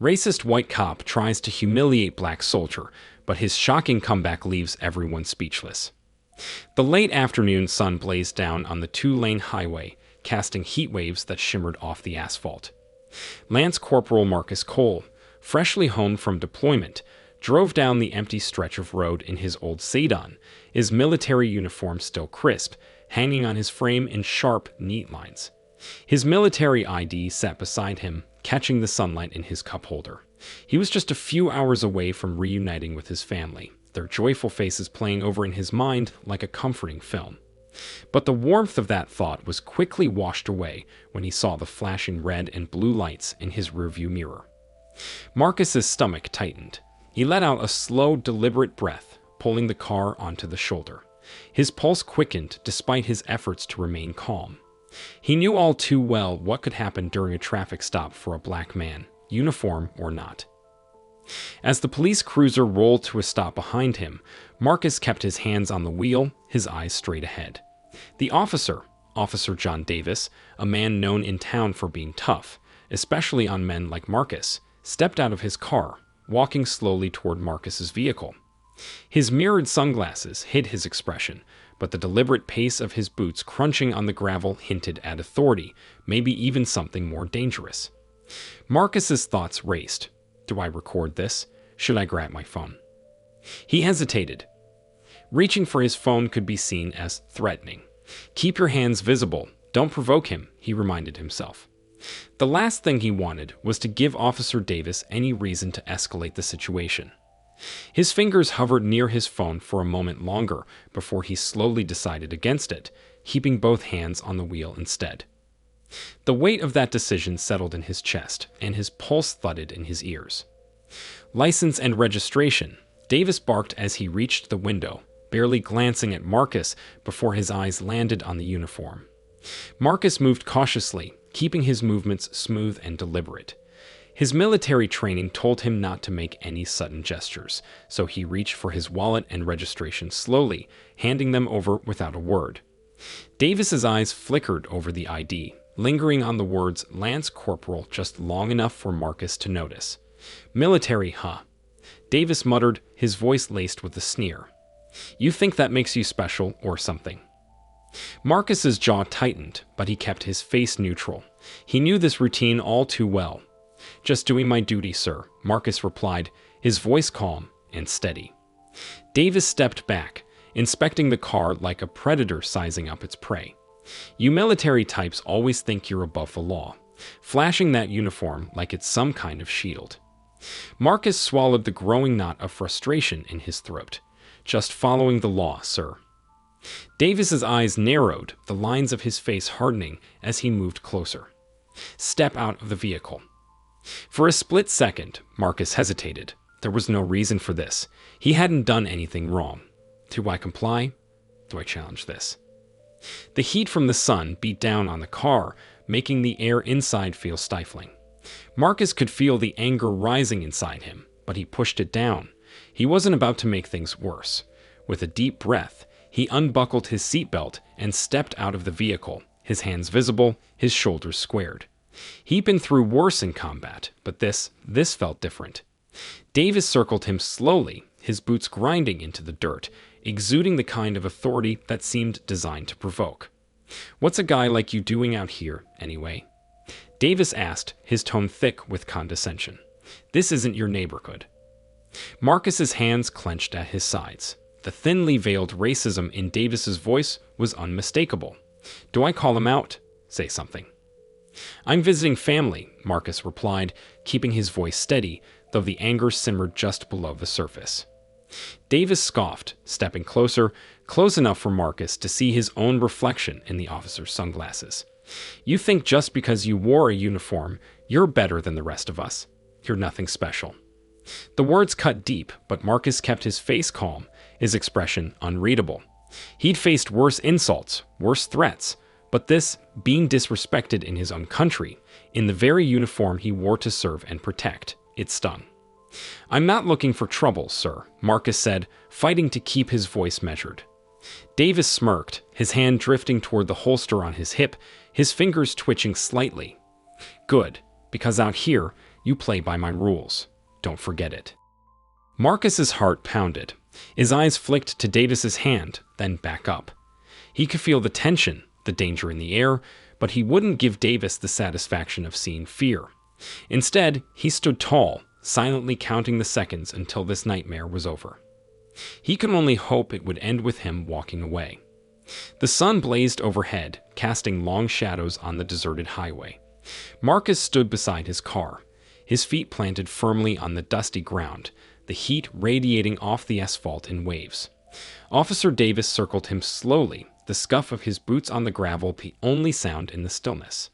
Racist white cop tries to humiliate black soldier, but his shocking comeback leaves everyone speechless. The late afternoon sun blazed down on the two-lane highway, casting heat waves that shimmered off the asphalt. Lance Corporal Marcus Cole, freshly home from deployment, drove down the empty stretch of road in his old sedan, his military uniform still crisp, hanging on his frame in sharp, neat lines. His military ID sat beside him, catching the sunlight in his cup holder. He was just a few hours away from reuniting with his family, their joyful faces playing over in his mind like a comforting film. But the warmth of that thought was quickly washed away when he saw the flashing red and blue lights in his rearview mirror. Marcus's stomach tightened. He let out a slow, deliberate breath, pulling the car onto the shoulder. His pulse quickened despite his efforts to remain calm. He knew all too well what could happen during a traffic stop for a black man, uniform or not. As the police cruiser rolled to a stop behind him, Marcus kept his hands on the wheel, his eyes straight ahead. The officer, Officer John Davis, a man known in town for being tough, especially on men like Marcus, stepped out of his car, walking slowly toward Marcus's vehicle. His mirrored sunglasses hid his expression, but the deliberate pace of his boots crunching on the gravel hinted at authority, maybe even something more dangerous. Marcus's thoughts raced. Do I record this? Should I grab my phone? He hesitated. Reaching for his phone could be seen as threatening. Keep your hands visible. Don't provoke him, he reminded himself. The last thing he wanted was to give Officer Davis any reason to escalate the situation. His fingers hovered near his phone for a moment longer before he slowly decided against it, keeping both hands on the wheel instead. The weight of that decision settled in his chest, and his pulse thudded in his ears. License and registration, Davis barked as he reached the window, barely glancing at Marcus before his eyes landed on the uniform. Marcus moved cautiously, keeping his movements smooth and deliberate. His military training told him not to make any sudden gestures, so he reached for his wallet and registration slowly, handing them over without a word. Davis's eyes flickered over the ID, lingering on the words Lance Corporal just long enough for Marcus to notice. Military, huh? Davis muttered, his voice laced with a sneer. You think that makes you special or something? Marcus's jaw tightened, but he kept his face neutral. He knew this routine all too well. Just doing my duty, sir, Marcus replied, his voice calm and steady. Davis stepped back, inspecting the car like a predator sizing up its prey. You military types always think you're above the law, flashing that uniform like it's some kind of shield. Marcus swallowed the growing knot of frustration in his throat. Just following the law, sir. Davis's eyes narrowed, the lines of his face hardening as he moved closer. Step out of the vehicle. For a split second, Marcus hesitated. There was no reason for this. He hadn't done anything wrong. Do I comply? Do I challenge this? The heat from the sun beat down on the car, making the air inside feel stifling. Marcus could feel the anger rising inside him, but he pushed it down. He wasn't about to make things worse. With a deep breath, he unbuckled his seatbelt and stepped out of the vehicle, his hands visible, his shoulders squared. He'd been through worse in combat, but this felt different. Davis circled him slowly, his boots grinding into the dirt, exuding the kind of authority that seemed designed to provoke. What's a guy like you doing out here, anyway? Davis asked, his tone thick with condescension. This isn't your neighborhood. Marcus's hands clenched at his sides. The thinly veiled racism in Davis's voice was unmistakable. Do I call him out? Say something. I'm visiting family, Marcus replied, keeping his voice steady, though the anger simmered just below the surface. Davis scoffed, stepping closer, close enough for Marcus to see his own reflection in the officer's sunglasses. You think just because you wore a uniform, you're better than the rest of us. You're nothing special. The words cut deep, but Marcus kept his face calm, his expression unreadable. He'd faced worse insults, worse threats, but this, being disrespected in his own country, in the very uniform he wore to serve and protect, it stung. I'm not looking for trouble, sir, Marcus said, fighting to keep his voice measured. Davis smirked, his hand drifting toward the holster on his hip, his fingers twitching slightly. Good, because out here, You play by my rules. Don't forget it." Marcus's heart pounded. His eyes flicked to Davis's hand, then back up. He could feel the tension, the danger in the air, but he wouldn't give Davis the satisfaction of seeing fear. Instead, he stood tall, silently counting the seconds until this nightmare was over. He could only hope it would end with him walking away. The sun blazed overhead, casting long shadows on the deserted highway. Marcus stood beside his car, his feet planted firmly on the dusty ground, the heat radiating off the asphalt in waves. Officer Davis circled him slowly, the scuff of his boots on the gravel the only sound in the stillness.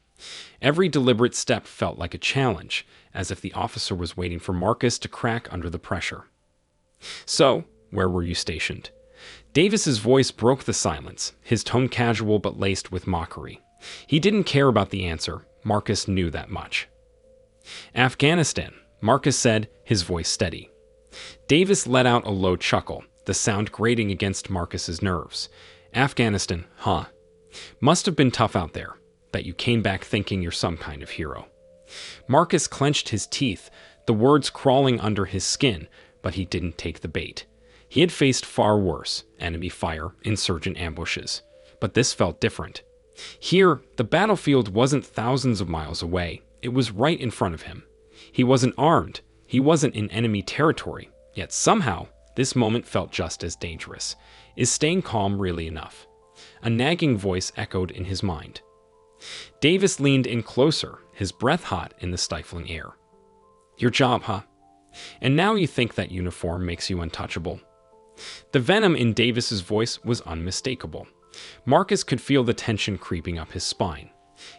Every deliberate step felt like a challenge, as if the officer was waiting for Marcus to crack under the pressure. "So, where were you stationed?" Davis's voice broke the silence, his tone casual but laced with mockery. He didn't care about the answer. Marcus knew that much. "Afghanistan," Marcus said, his voice steady. Davis let out a low chuckle, the sound grating against Marcus's nerves. "Afghanistan, huh? Must have been tough out there. Bet you came back thinking you're some kind of hero." Marcus clenched his teeth, the words crawling under his skin, but he didn't take the bait. He had faced far worse, enemy fire, insurgent ambushes. But this felt different. Here, the battlefield wasn't thousands of miles away. It was right in front of him. He wasn't armed. He wasn't in enemy territory. Yet somehow, this moment felt just as dangerous. Is staying calm really enough? A nagging voice echoed in his mind. Davis leaned in closer, his breath hot in the stifling air. "Your job, huh? And now you think that uniform makes you untouchable?" The venom in Davis's voice was unmistakable. Marcus could feel the tension creeping up his spine.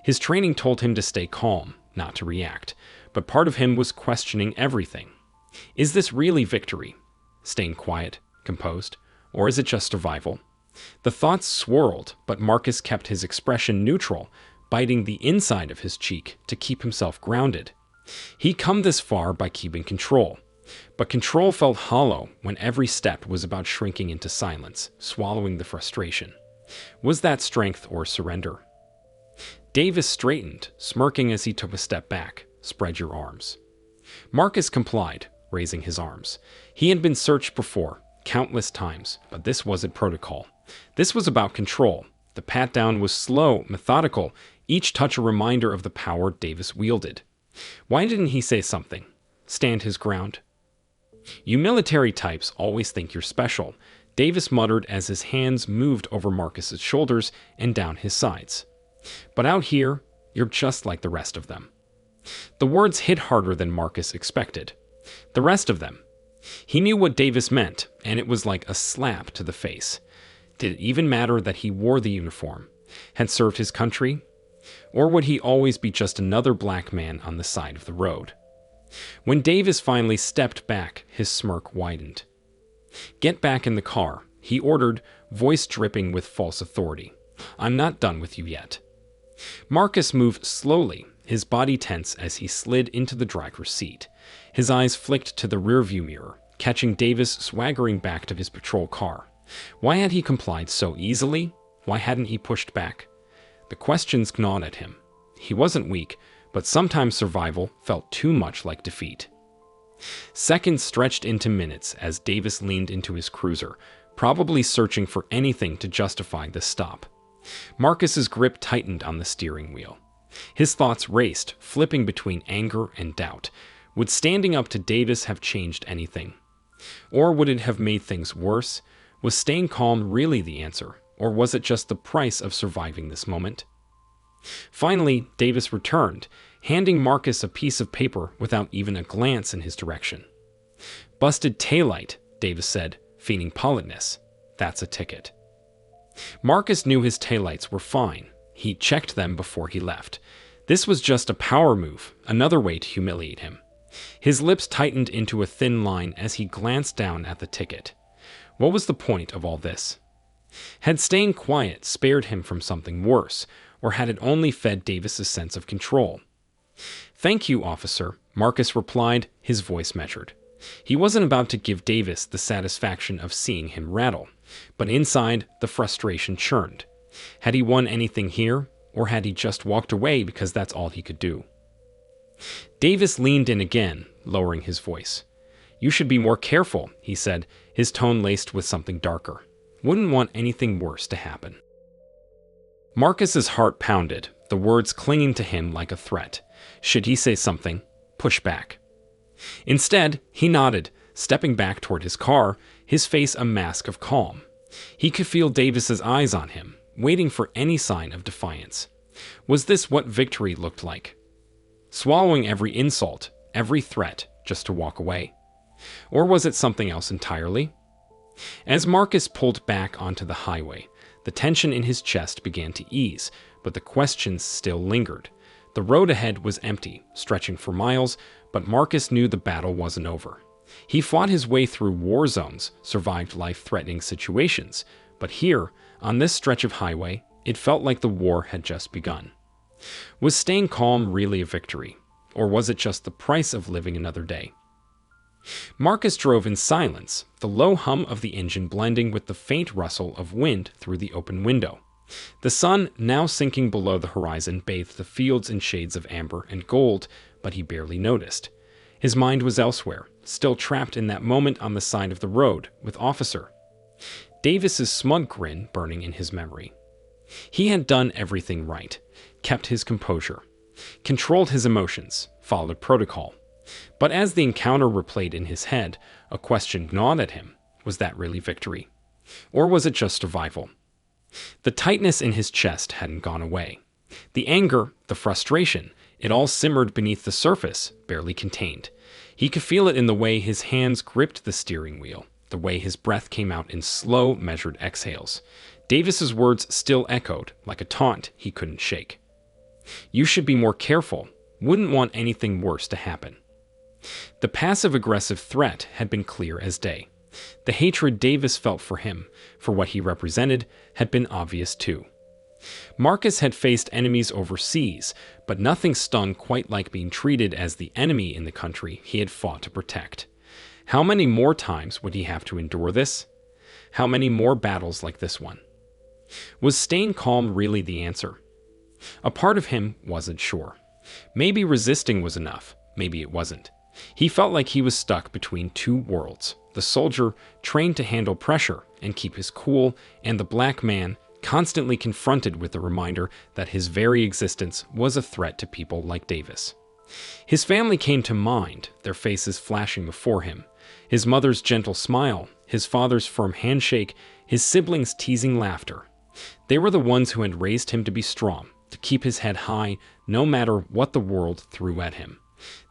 His training told him to stay calm, not to react, but part of him was questioning everything. Is this really victory? Staying quiet, composed, or is it just survival? The thoughts swirled, but Marcus kept his expression neutral, biting the inside of his cheek to keep himself grounded. He'd come this far by keeping control, but control felt hollow when every step was about shrinking into silence, swallowing the frustration. Was that strength or surrender? Davis straightened, smirking as he took a step back. "Spread your arms." Marcus complied, raising his arms. He had been searched before, countless times, but this wasn't protocol. This was about control. The pat-down was slow, methodical, each touch a reminder of the power Davis wielded. Why didn't he say something? Stand his ground? "You military types always think you're special," Davis muttered as his hands moved over Marcus's shoulders and down his sides. "But out here, you're just like the rest of them." The words hit harder than Marcus expected. The rest of them. He knew what Davis meant, and it was like a slap to the face. Did it even matter that he wore the uniform, had served his country? Or would he always be just another black man on the side of the road? When Davis finally stepped back, his smirk widened. "Get back in the car," he ordered, voice dripping with false authority. "I'm not done with you yet." Marcus moved slowly, his body tense as he slid into the driver's seat. His eyes flicked to the rearview mirror, catching Davis swaggering back to his patrol car. Why had he complied so easily? Why hadn't he pushed back? The questions gnawed at him. He wasn't weak, but sometimes survival felt too much like defeat. Seconds stretched into minutes as Davis leaned into his cruiser, probably searching for anything to justify the stop. Marcus's grip tightened on the steering wheel. His thoughts raced, flipping between anger and doubt. Would standing up to Davis have changed anything? Or would it have made things worse? Was staying calm really the answer, or was it just the price of surviving this moment? Finally, Davis returned, handing Marcus a piece of paper without even a glance in his direction. "Busted taillight," Davis said, feigning politeness. "That's a ticket." Marcus knew his taillights were fine. He checked them before he left. This was just a power move, another way to humiliate him. His lips tightened into a thin line as he glanced down at the ticket. What was the point of all this? Had staying quiet spared him from something worse, or had it only fed Davis's sense of control? "Thank you, officer," Marcus replied, his voice measured. He wasn't about to give Davis the satisfaction of seeing him rattle, but inside, the frustration churned. Had he won anything here, or had he just walked away because that's all he could do? Davis leaned in again, lowering his voice. "You should be more careful," he said, his tone laced with something darker. "Wouldn't want anything worse to happen." Marcus's heart pounded, the words clinging to him like a threat. Should he say something? Push back. Instead, he nodded, stepping back toward his car, his face a mask of calm. He could feel Davis's eyes on him, waiting for any sign of defiance. Was this what victory looked like? Swallowing every insult, every threat, just to walk away? Or was it something else entirely? As Marcus pulled back onto the highway, the tension in his chest began to ease, but the questions still lingered. The road ahead was empty, stretching for miles, but Marcus knew the battle wasn't over. He fought his way through war zones, survived life-threatening situations, but here, on this stretch of highway, it felt like the war had just begun. Was staying calm really a victory, or was it just the price of living another day? Marcus drove in silence, the low hum of the engine blending with the faint rustle of wind through the open window. The sun, now sinking below the horizon, bathed the fields in shades of amber and gold, but he barely noticed. His mind was elsewhere, still trapped in that moment on the side of the road with Officer. Davis's smug grin burning in his memory. He had done everything right, kept his composure, controlled his emotions, followed protocol. But as the encounter replayed in his head, a question gnawed at him. Was that really victory? Or was it just survival? The tightness in his chest hadn't gone away. The anger, the frustration, it all simmered beneath the surface, barely contained. He could feel it in the way his hands gripped the steering wheel, the way his breath came out in slow, measured exhales. Davis's words still echoed, like a taunt he couldn't shake. "You should be more careful. Wouldn't want anything worse to happen." The passive-aggressive threat had been clear as day. The hatred Davis felt for him, for what he represented, had been obvious too. Marcus had faced enemies overseas, but nothing stung quite like being treated as the enemy in the country he had fought to protect. How many more times would he have to endure this? How many more battles like this one? Was staying calm really the answer? A part of him wasn't sure. Maybe resisting was enough, maybe it wasn't. He felt like he was stuck between two worlds, the soldier trained to handle pressure and keep his cool, and the black man constantly confronted with the reminder that his very existence was a threat to people like Davis. His family came to mind, their faces flashing before him. His mother's gentle smile, his father's firm handshake, his siblings' teasing laughter. They were the ones who had raised him to be strong, to keep his head high no matter what the world threw at him.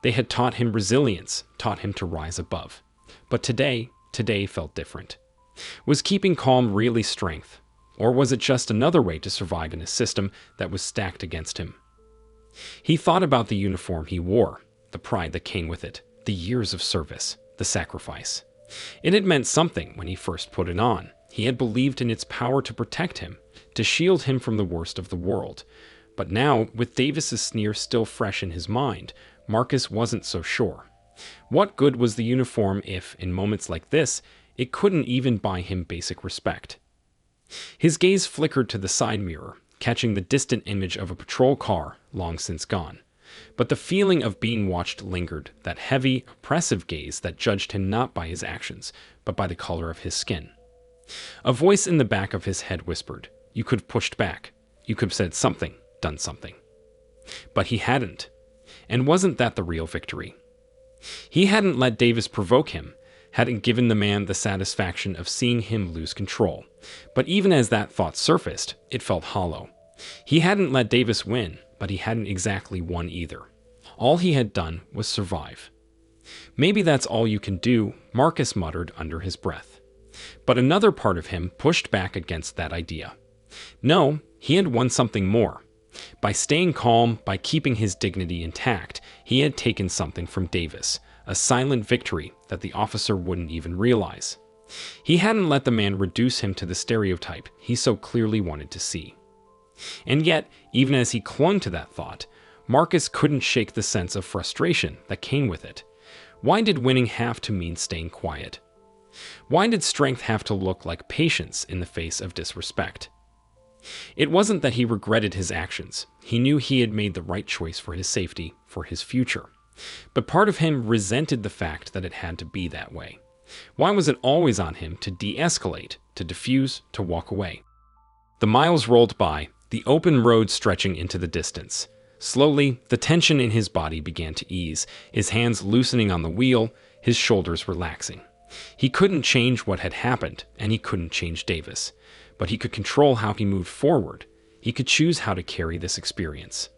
They had taught him resilience, taught him to rise above. But today felt different. Was keeping calm really strength? Or was it just another way to survive in a system that was stacked against him? He thought about the uniform he wore, the pride that came with it, the years of service, the sacrifice. It had meant something when he first put it on. He had believed in its power to protect him, to shield him from the worst of the world. But now, with Davis's sneer still fresh in his mind, Marcus wasn't so sure. What good was the uniform if, in moments like this, it couldn't even buy him basic respect? His gaze flickered to the side mirror, catching the distant image of a patrol car, long since gone. But the feeling of being watched lingered, that heavy, oppressive gaze that judged him not by his actions, but by the color of his skin. A voice in the back of his head whispered, "You could have pushed back. You could have said something, done something." But he hadn't. And wasn't that the real victory? He hadn't let Davis provoke him, hadn't given the man the satisfaction of seeing him lose control. But even as that thought surfaced, it felt hollow. He hadn't let Davis win, but he hadn't exactly won either. All he had done was survive. "Maybe that's all you can do," Marcus muttered under his breath. But another part of him pushed back against that idea. No, he had won something more. By staying calm, by keeping his dignity intact, he had taken something from Davis, a silent victory that the officer wouldn't even realize. He hadn't let the man reduce him to the stereotype he so clearly wanted to see. And yet, even as he clung to that thought, Marcus couldn't shake the sense of frustration that came with it. Why did winning have to mean staying quiet? Why did strength have to look like patience in the face of disrespect? It wasn't that he regretted his actions. He knew he had made the right choice for his safety, for his future. But part of him resented the fact that it had to be that way. Why was it always on him to de-escalate, to defuse, to walk away? The miles rolled by, the open road stretching into the distance. Slowly, the tension in his body began to ease, his hands loosening on the wheel, his shoulders relaxing. He couldn't change what had happened, and he couldn't change Davis. But he could control how he moved forward. He could choose how to carry this experience.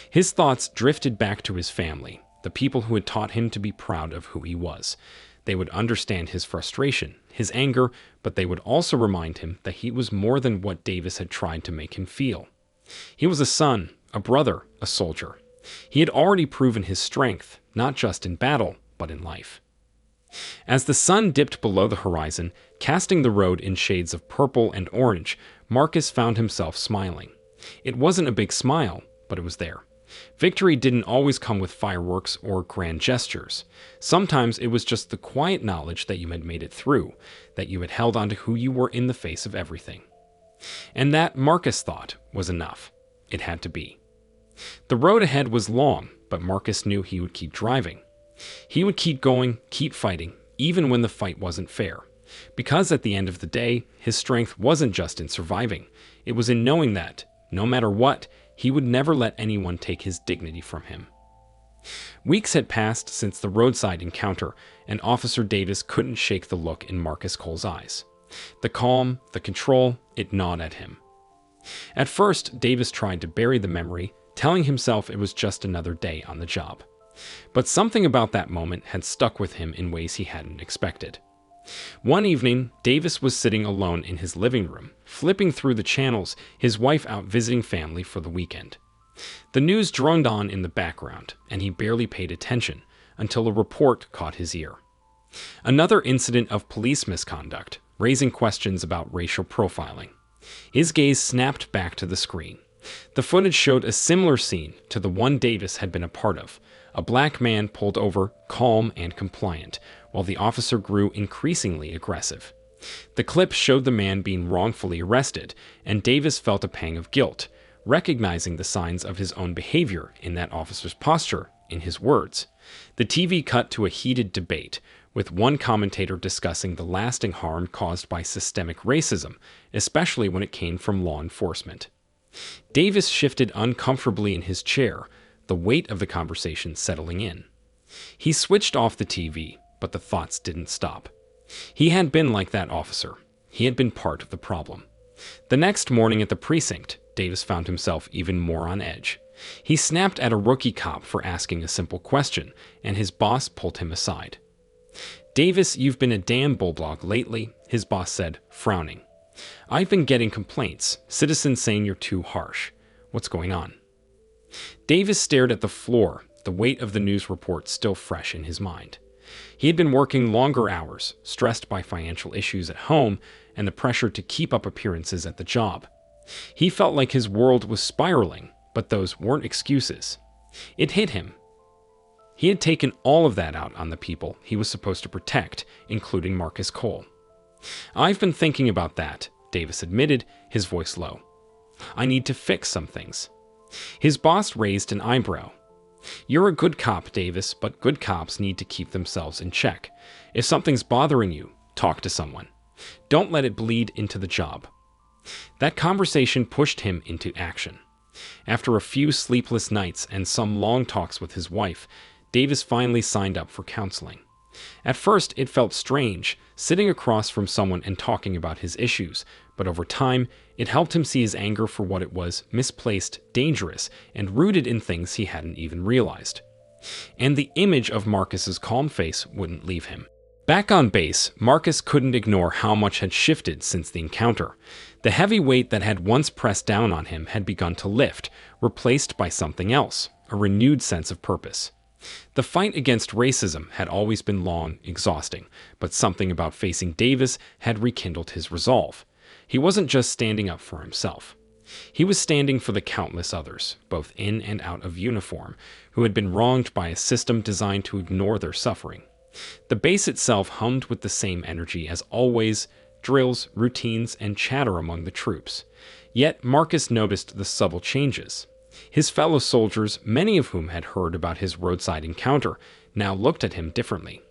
His thoughts drifted back to his family, the people who had taught him to be proud of who he was. They would understand his frustration, his anger, but they would also remind him that he was more than what Davis had tried to make him feel. He was a son, a brother, a soldier. He had already proven his strength, not just in battle, but in life. As the sun dipped below the horizon, casting the road in shades of purple and orange, Marcus found himself smiling. It wasn't a big smile, but it was there. Victory didn't always come with fireworks or grand gestures. Sometimes it was just the quiet knowledge that you had made it through, that you had held on to who you were in the face of everything. And that, Marcus thought, was enough. It had to be. The road ahead was long, but Marcus knew he would keep driving. He would keep going, keep fighting, even when the fight wasn't fair. Because at the end of the day, his strength wasn't just in surviving. It was in knowing that, no matter what, he would never let anyone take his dignity from him. Weeks had passed since the roadside encounter, and Officer Davis couldn't shake the look in Marcus Cole's eyes. The calm, the control, it gnawed at him. At first, Davis tried to bury the memory, telling himself it was just another day on the job. But something about that moment had stuck with him in ways he hadn't expected. One evening, Davis was sitting alone in his living room, flipping through the channels, his wife out visiting family for the weekend. The news droned on in the background, and he barely paid attention until a report caught his ear. Another incident of police misconduct, raising questions about racial profiling. His gaze snapped back to the screen. The footage showed a similar scene to the one Davis had been a part of. A black man pulled over, calm and compliant, while the officer grew increasingly aggressive. The clip showed the man being wrongfully arrested, and Davis felt a pang of guilt, recognizing the signs of his own behavior in that officer's posture, in his words. The TV cut to a heated debate, with one commentator discussing the lasting harm caused by systemic racism, especially when it came from law enforcement. Davis shifted uncomfortably in his chair, the weight of the conversation settling in. He switched off the TV, but the thoughts didn't stop. He had been like that officer. He had been part of the problem. The next morning at the precinct, Davis found himself even more on edge. He snapped at a rookie cop for asking a simple question, and his boss pulled him aside. "Davis, you've been a damn bulldog lately," his boss said, frowning. "I've been getting complaints, citizens saying you're too harsh. What's going on?" Davis stared at the floor, the weight of the news report still fresh in his mind. He had been working longer hours, stressed by financial issues at home and the pressure to keep up appearances at the job. He felt like his world was spiraling, but those weren't excuses. It hit him. He had taken all of that out on the people he was supposed to protect, including Marcus Cole. "I've been thinking about that," Davis admitted, his voice low. "I need to fix some things." His boss raised an eyebrow. "You're a good cop, Davis, but good cops need to keep themselves in check. If something's bothering you, talk to someone. Don't let it bleed into the job." That conversation pushed him into action. After a few sleepless nights and some long talks with his wife, Davis finally signed up for counseling. At first, it felt strange, sitting across from someone and talking about his issues, but over time, it helped him see his anger for what it was: misplaced, dangerous, and rooted in things he hadn't even realized. And the image of Marcus's calm face wouldn't leave him. Back on base, Marcus couldn't ignore how much had shifted since the encounter. The heavy weight that had once pressed down on him had begun to lift, replaced by something else, a renewed sense of purpose. The fight against racism had always been long, exhausting, but something about facing Davis had rekindled his resolve. He wasn't just standing up for himself. He was standing for the countless others, both in and out of uniform, who had been wronged by a system designed to ignore their suffering. The base itself hummed with the same energy as always: drills, routines, and chatter among the troops. Yet Marcus noticed the subtle changes. His fellow soldiers, many of whom had heard about his roadside encounter, now looked at him differently.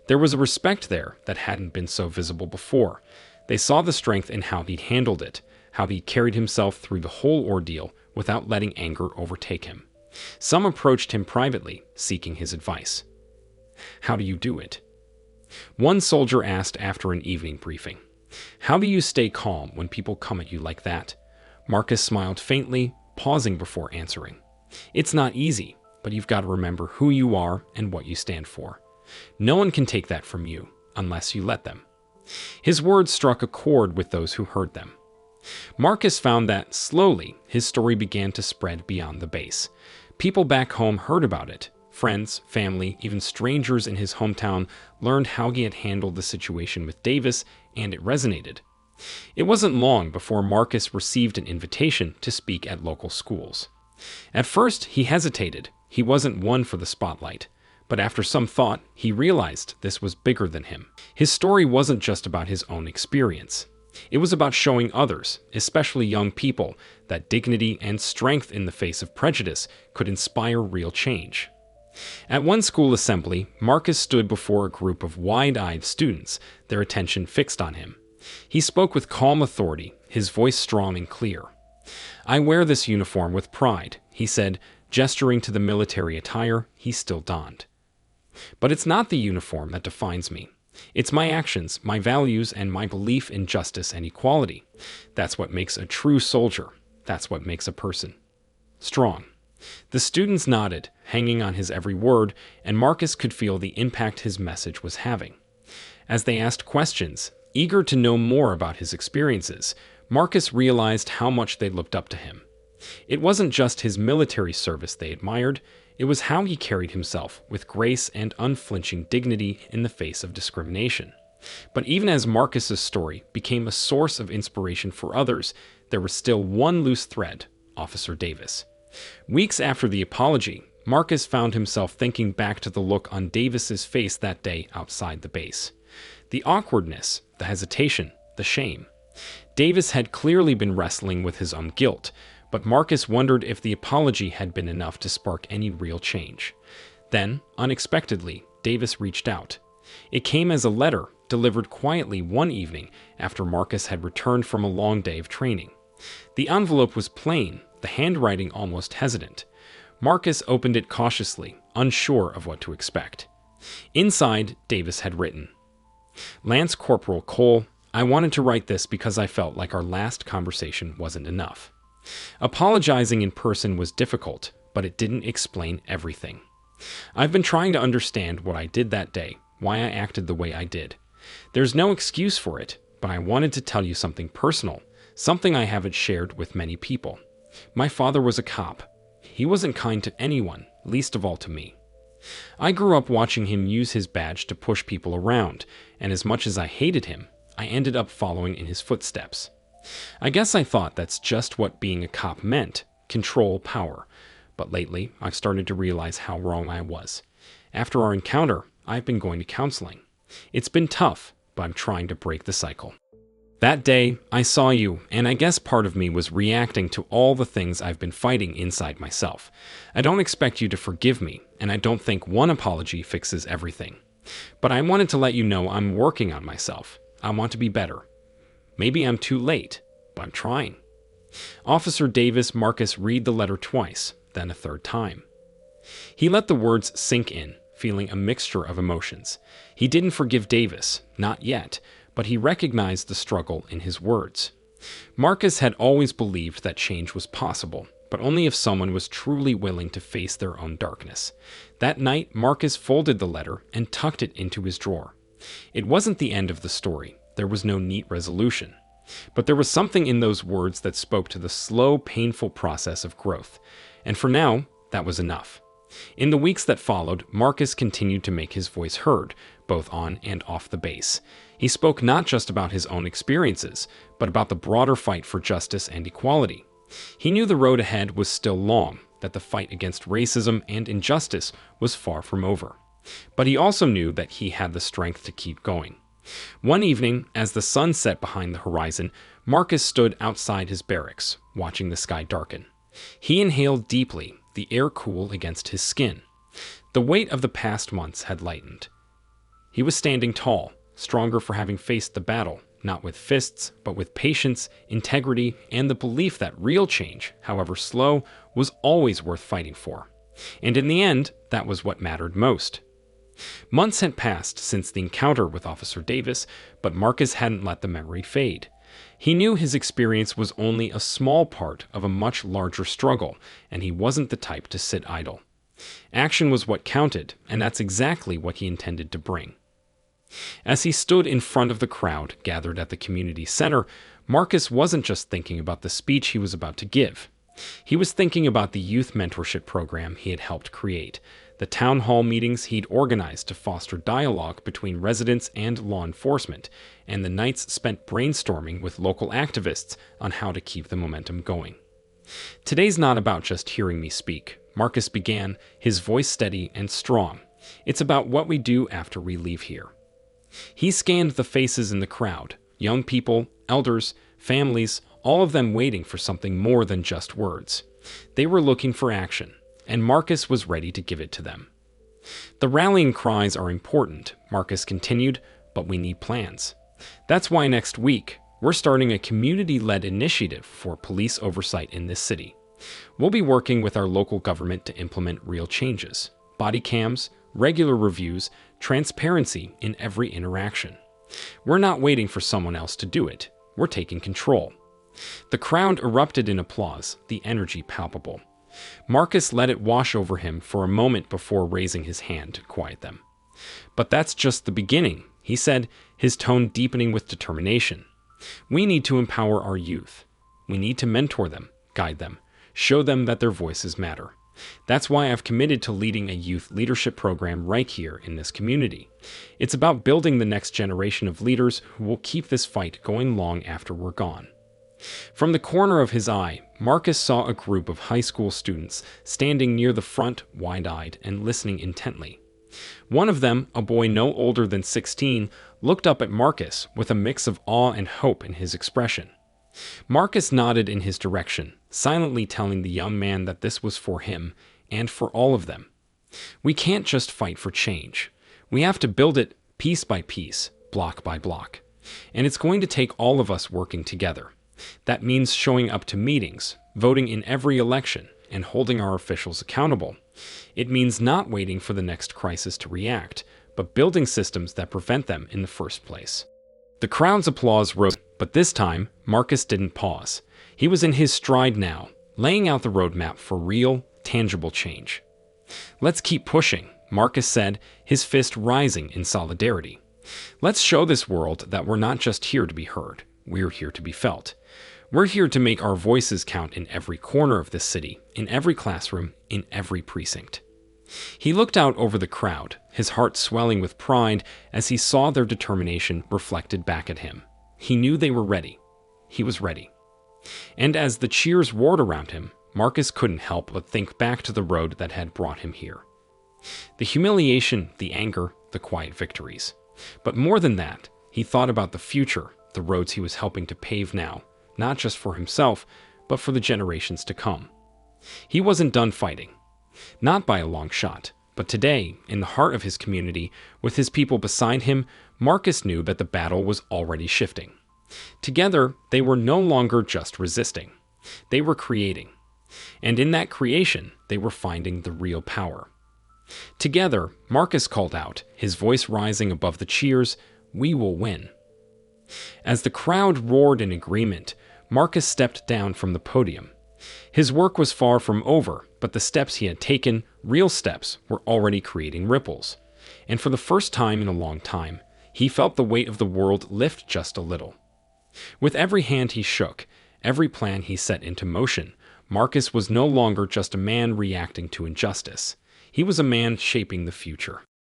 There was a respect there that hadn't been so visible before. They saw the strength in how he'd handled it, how he carried himself through the whole ordeal without letting anger overtake him. Some approached him privately, seeking his advice. "How do you do it?" One soldier asked after an evening briefing. "How do you stay calm when people come at you like that?" Marcus smiled faintly, pausing before answering. "It's not easy, but you've got to remember who you are and what you stand for. No one can take that from you, unless you let them." His words struck a chord with those who heard them. Marcus found that, slowly, his story began to spread beyond the base. People back home heard about it. Friends, family, even strangers in his hometown learned how he had handled the situation with Davis, and it resonated. It wasn't long before Marcus received an invitation to speak at local schools. At first, he hesitated. He wasn't one for the spotlight. But after some thought, he realized this was bigger than him. His story wasn't just about his own experience. It was about showing others, especially young people, that dignity and strength in the face of prejudice could inspire real change. At one school assembly, Marcus stood before a group of wide-eyed students, their attention fixed on him. He spoke with calm authority, his voice strong and clear. "I wear this uniform with pride," he said, gesturing to the military attire he still donned. "But it's not the uniform that defines me. It's my actions, my values, and my belief in justice and equality. That's what makes a true soldier. That's what makes a person strong." The students nodded, hanging on his every word, and Marcus could feel the impact his message was having. As they asked questions, eager to know more about his experiences, Marcus realized how much they looked up to him. It wasn't just his military service they admired, it was how he carried himself with grace and unflinching dignity in the face of discrimination. But even as Marcus's story became a source of inspiration for others, there was still one loose thread: Officer Davis. Weeks after the apology, Marcus found himself thinking back to the look on Davis's face that day outside the base. The awkwardness, the hesitation, the shame. Davis had clearly been wrestling with his own guilt, but Marcus wondered if the apology had been enough to spark any real change. Then, unexpectedly, Davis reached out. It came as a letter, delivered quietly one evening after Marcus had returned from a long day of training. The envelope was plain, the handwriting almost hesitant. Marcus opened it cautiously, unsure of what to expect. Inside, Davis had written, "Lance Corporal Cole, I wanted to write this because I felt like our last conversation wasn't enough. Apologizing in person was difficult, but it didn't explain everything. I've been trying to understand what I did that day, why I acted the way I did. There's no excuse for it, but I wanted to tell you something personal, something I haven't shared with many people. My father was a cop. He wasn't kind to anyone, least of all to me. I grew up watching him use his badge to push people around, and as much as I hated him, I ended up following in his footsteps. I guess I thought that's just what being a cop meant, control, power. But lately, I've started to realize how wrong I was. After our encounter, I've been going to counseling. It's been tough, but I'm trying to break the cycle. That day, I saw you, and I guess part of me was reacting to all the things I've been fighting inside myself. I don't expect you to forgive me, and I don't think one apology fixes everything. But I wanted to let you know I'm working on myself. I want to be better. Maybe I'm too late, but I'm trying." Officer Davis Marcus read the letter twice, then a third time. He let the words sink in, feeling a mixture of emotions. He didn't forgive Davis, not yet, but he recognized the struggle in his words. Marcus had always believed that change was possible, but only if someone was truly willing to face their own darkness. That night, Marcus folded the letter and tucked it into his drawer. It wasn't the end of the story. There was no neat resolution. But there was something in those words that spoke to the slow, painful process of growth. And for now, that was enough. In the weeks that followed, Marcus continued to make his voice heard, both on and off the base. He spoke not just about his own experiences, but about the broader fight for justice and equality. He knew the road ahead was still long, that the fight against racism and injustice was far from over. But he also knew that he had the strength to keep going. One evening, as the sun set behind the horizon, Marcus stood outside his barracks, watching the sky darken. He inhaled deeply, the air cool against his skin. The weight of the past months had lightened. He was standing tall, stronger for having faced the battle, not with fists, but with patience, integrity, and the belief that real change, however slow, was always worth fighting for. And in the end, that was what mattered most. Months had passed since the encounter with Officer Davis, but Marcus hadn't let the memory fade. He knew his experience was only a small part of a much larger struggle, and he wasn't the type to sit idle. Action was what counted, and that's exactly what he intended to bring. As he stood in front of the crowd gathered at the community center, Marcus wasn't just thinking about the speech he was about to give. He was thinking about the youth mentorship program he had helped create, the town hall meetings he'd organized to foster dialogue between residents and law enforcement, and the nights spent brainstorming with local activists on how to keep the momentum going. Today's not about just hearing me speak, Marcus began, his voice steady and strong. It's about what we do after we leave here. He scanned the faces in the crowd, young people, elders, families, all of them waiting for something more than just words. They were looking for action, and Marcus was ready to give it to them. The rallying cries are important, Marcus continued, but we need plans. That's why next week, we're starting a community-led initiative for police oversight in this city. We'll be working with our local government to implement real changes, body cams, regular reviews, transparency in every interaction. We're not waiting for someone else to do it. We're taking control. The crowd erupted in applause, the energy palpable. Marcus let it wash over him for a moment before raising his hand to quiet them. But that's just the beginning, he said, his tone deepening with determination. We need to empower our youth. We need to mentor them, guide them, show them that their voices matter. That's why I've committed to leading a youth leadership program right here in this community. It's about building the next generation of leaders who will keep this fight going long after we're gone. From the corner of his eye, Marcus saw a group of high school students standing near the front, wide-eyed and listening intently. One of them, a boy no older than 16, looked up at Marcus with a mix of awe and hope in his expression. Marcus nodded in his direction, silently telling the young man that this was for him and for all of them. We can't just fight for change. We have to build it piece by piece, block by block. And it's going to take all of us working together. That means showing up to meetings, voting in every election, and holding our officials accountable. It means not waiting for the next crisis to react, but building systems that prevent them in the first place. The crowd's applause rose, but this time, Marcus didn't pause. He was in his stride now, laying out the roadmap for real, tangible change. Let's keep pushing, Marcus said, his fist rising in solidarity. Let's show this world that we're not just here to be heard, we're here to be felt. We're here to make our voices count in every corner of this city, in every classroom, in every precinct. He looked out over the crowd, his heart swelling with pride as he saw their determination reflected back at him. He knew they were ready. He was ready. And as the cheers roared around him, Marcus couldn't help but think back to the road that had brought him here. The humiliation, the anger, the quiet victories. But more than that, he thought about the future, the roads he was helping to pave now, not just for himself, but for the generations to come. He wasn't done fighting. Not by a long shot, but today, in the heart of his community, with his people beside him, Marcus knew that the battle was already shifting. Together, they were no longer just resisting. They were creating. And in that creation, they were finding the real power. Together, Marcus called out, his voice rising above the cheers, "We will win." As the crowd roared in agreement, Marcus stepped down from the podium. His work was far from over, but the steps he had taken, real steps, were already creating ripples. And for the first time in a long time, he felt the weight of the world lift just a little. With every hand he shook, every plan he set into motion, Marcus was no longer just a man reacting to injustice. He was a man shaping the future.